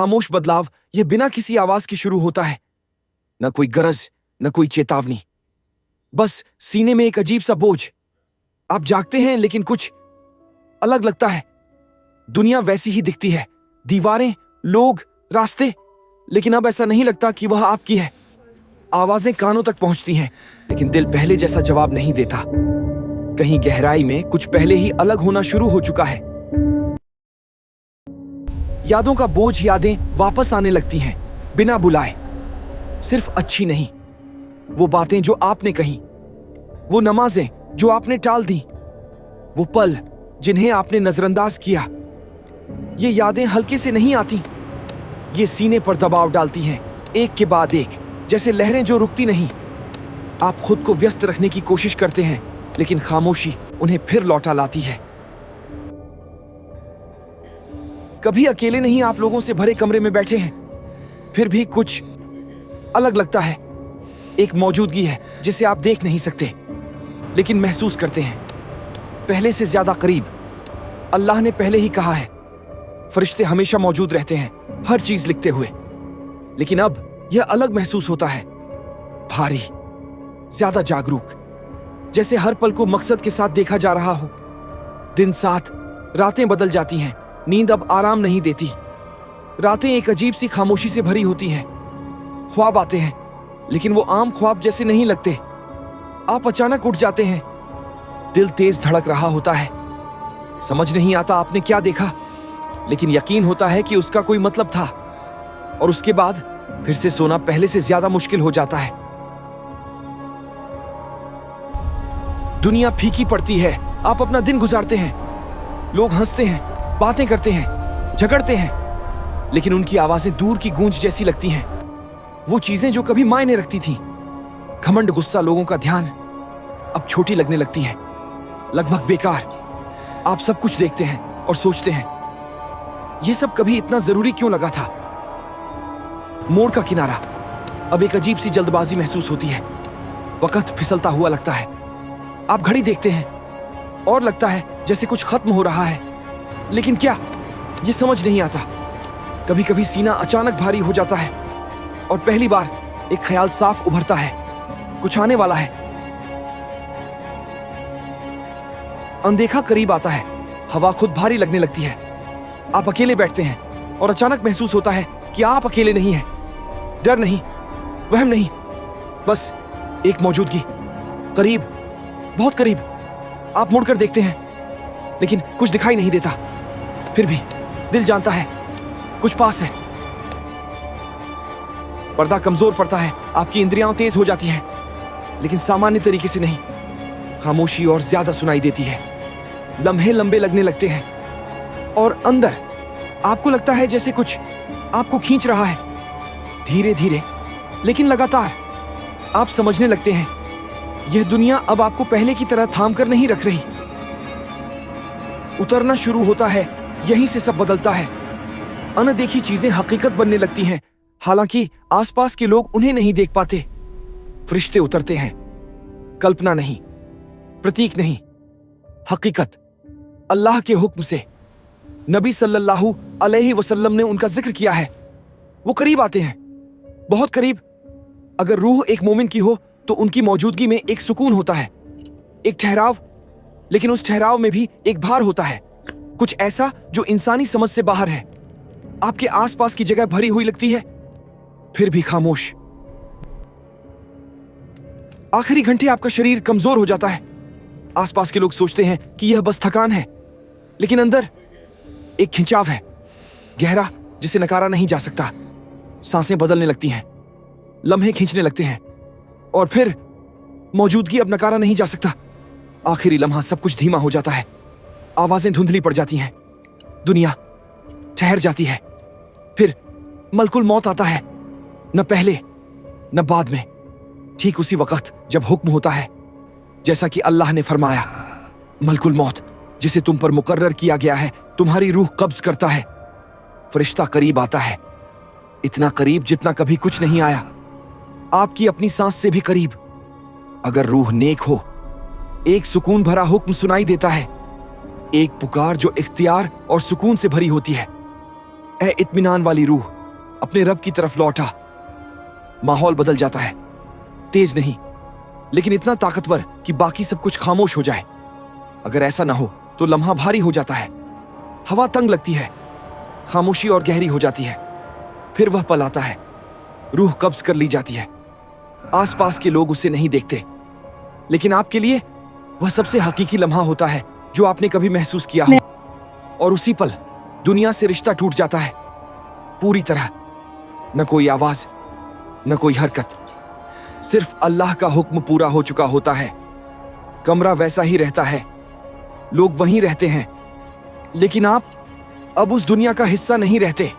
खामोश बदलाव यह बिना किसी आवाज के शुरू होता है। न कोई गरज, न कोई चेतावनी, बस सीने में एक अजीब सा बोझ। आप जागते हैं लेकिन कुछ अलग लगता है। दुनिया वैसी ही दिखती है, दीवारें, लोग, रास्ते, लेकिन अब ऐसा नहीं लगता कि वह आपकी है। आवाजें कानों तक पहुंचती हैं, लेकिन दिल पहले जैसा जवाब नहीं देता। कहीं गहराई में कुछ पहले ही अलग होना शुरू हो चुका है। यादों का बोझ, यादें वापस आने लगती हैं बिना बुलाए। सिर्फ अच्छी नहीं, वो बातें जो आपने कही, वो नमाजें जो आपने टाल दी, वो पल जिन्हें आपने नजरअंदाज किया। ये यादें हल्के से नहीं आती, ये सीने पर दबाव डालती हैं, एक के बाद एक, जैसे लहरें जो रुकती नहीं। आप खुद को व्यस्त रखने की कोशिश करते हैं, लेकिन खामोशी उन्हें फिर लौटा लाती है। कभी अकेले नहीं, आप लोगों से भरे कमरे में बैठे हैं, फिर भी कुछ अलग लगता है। एक मौजूदगी है जिसे आप देख नहीं सकते, लेकिन महसूस करते हैं, पहले से ज्यादा करीब। अल्लाह ने पहले ही कहा है, फरिश्ते हमेशा मौजूद रहते हैं, हर चीज लिखते हुए। लेकिन अब यह अलग महसूस होता है, भारी, ज्यादा जागरूक, जैसे हर पल को मकसद के साथ देखा जा रहा हो। दिन साथ, रातें बदल जाती हैं, नींद अब आराम नहीं देती। रातें एक अजीब सी खामोशी से भरी होती हैं। ख्वाब आते हैं, लेकिन वो आम ख्वाब जैसे नहीं लगते। आप अचानक उठ जाते हैं, दिल तेज धड़क रहा होता है। समझ नहीं आता आपने क्या देखा, लेकिन यकीन होता है कि उसका कोई मतलब था। और उसके बाद फिर से सोना पहले से ज्यादा मुश्किल हो जाता है। दुनिया फीकी पड़ती है, आप अपना दिन गुजारते हैं। लोग हंसते हैं, बातें करते हैं, झगड़ते हैं, लेकिन उनकी आवाजें दूर की गूंज जैसी लगती हैं। वो चीजें जो कभी मायने रखती थीं, घमंड, गुस्सा, लोगों का ध्यान, अब छोटी लगने लगती हैं, लगभग बेकार। आप सब कुछ देखते हैं और सोचते हैं, यह सब कभी इतना जरूरी क्यों लगा था। मोड़ का किनारा, अब एक अजीब सी जल्दबाजी महसूस होती है। वक्त फिसलता हुआ लगता है। आप घड़ी देखते हैं और लगता है जैसे कुछ खत्म हो रहा है, लेकिन क्या, यह समझ नहीं आता। कभी कभी सीना अचानक भारी हो जाता है और पहली बार एक ख्याल साफ उभरता है, कुछ आने वाला है। अनदेखा करीब आता है, हवा खुद भारी लगने लगती है। आप अकेले बैठते हैं और अचानक महसूस होता है कि आप अकेले नहीं हैं। डर नहीं, वहम नहीं, बस एक मौजूदगी, करीब, बहुत करीब। आप मुड़कर देखते हैं, लेकिन कुछ दिखाई नहीं देता। फिर भी दिल जानता है कुछ पास है। पर्दा कमजोर पड़ता है, आपकी इंद्रियां तेज हो जाती हैं, लेकिन सामान्य तरीके से नहीं। खामोशी और ज्यादा सुनाई देती है, लम्हे लंबे लगने लगते हैं और अंदर आपको लगता है जैसे कुछ आपको खींच रहा है, धीरे धीरे लेकिन लगातार। आप समझने लगते हैं, यह दुनिया अब आपको पहले की तरह थाम कर नहीं रख रही। उतरना शुरू होता है, यहीं से सब बदलता है। अनदेखी चीजें हकीकत बनने लगती हैं, हालांकि आसपास के लोग उन्हें नहीं देख पाते। फरिश्ते उतरते हैं, कल्पना नहीं, प्रतीक नहीं, हकीकत, अल्लाह के हुक्म से। नबी सल्लल्लाहु अलैहि वसल्लम ने उनका जिक्र किया है। वो करीब आते हैं, बहुत करीब। अगर रूह एक मोमिन की हो तो उनकी मौजूदगी में एक सुकून होता है, एक ठहराव, लेकिन उस ठहराव में भी एक भार होता है, कुछ ऐसा जो इंसानी समझ से बाहर है। आपके आसपास की जगह भरी हुई लगती है, फिर भी खामोश। आखिरी घंटे आपका शरीर कमजोर हो जाता है। आसपास के लोग सोचते हैं कि यह बस थकान है, लेकिन अंदर एक खिंचाव है, गहरा, जिसे नकारा नहीं जा सकता। सांसें बदलने लगती हैं, लम्हे खींचने लगते हैं, और फिर मौजूदगी अब नकारा नहीं जा सकता। आखिरी लम्हा सब कुछ धीमा हो जाता है, आवाजें धुंधली पड़ जाती हैं, दुनिया ठहर जाती है। फिर मलकुल मौत आता है, न पहले न बाद में, ठीक उसी वक्त जब हुक्म होता है, जैसा कि अल्लाह ने फरमाया, मलकुल मौत जिसे तुम पर मुकर्रर किया गया है तुम्हारी रूह कब्ज करता है। फरिश्ता करीब आता है, इतना करीब जितना कभी कुछ नहीं आया, आपकी अपनी सांस से भी करीब। अगर रूह नेक हो, एक सुकून भरा हुक्म सुनाई देता है, एक पुकार जो इख्तियार और सुकून से भरी होती है। ए इत्मीनान वाली रूह अपने रब की तरफ लौटा। माहौल बदल जाता है, तेज नहीं लेकिन इतना ताकतवर कि बाकी सब कुछ खामोश हो जाए। अगर ऐसा ना हो तो लम्हा भारी हो जाता है, हवा तंग लगती है, खामोशी और गहरी हो जाती है। फिर वह पल आता है, रूह कब्ज कर ली जाती है। आसपास के लोग उसे नहीं देखते, लेकिन आपके लिए वह सबसे हकीकी लम्हा होता है जो आपने कभी महसूस किया हो। और उसी पल दुनिया से रिश्ता टूट जाता है पूरी तरह। न कोई आवाज, न कोई हरकत, सिर्फ अल्लाह का हुक्म पूरा हो चुका होता है। कमरा वैसा ही रहता है, लोग वहीं रहते हैं, लेकिन आप अब उस दुनिया का हिस्सा नहीं रहते।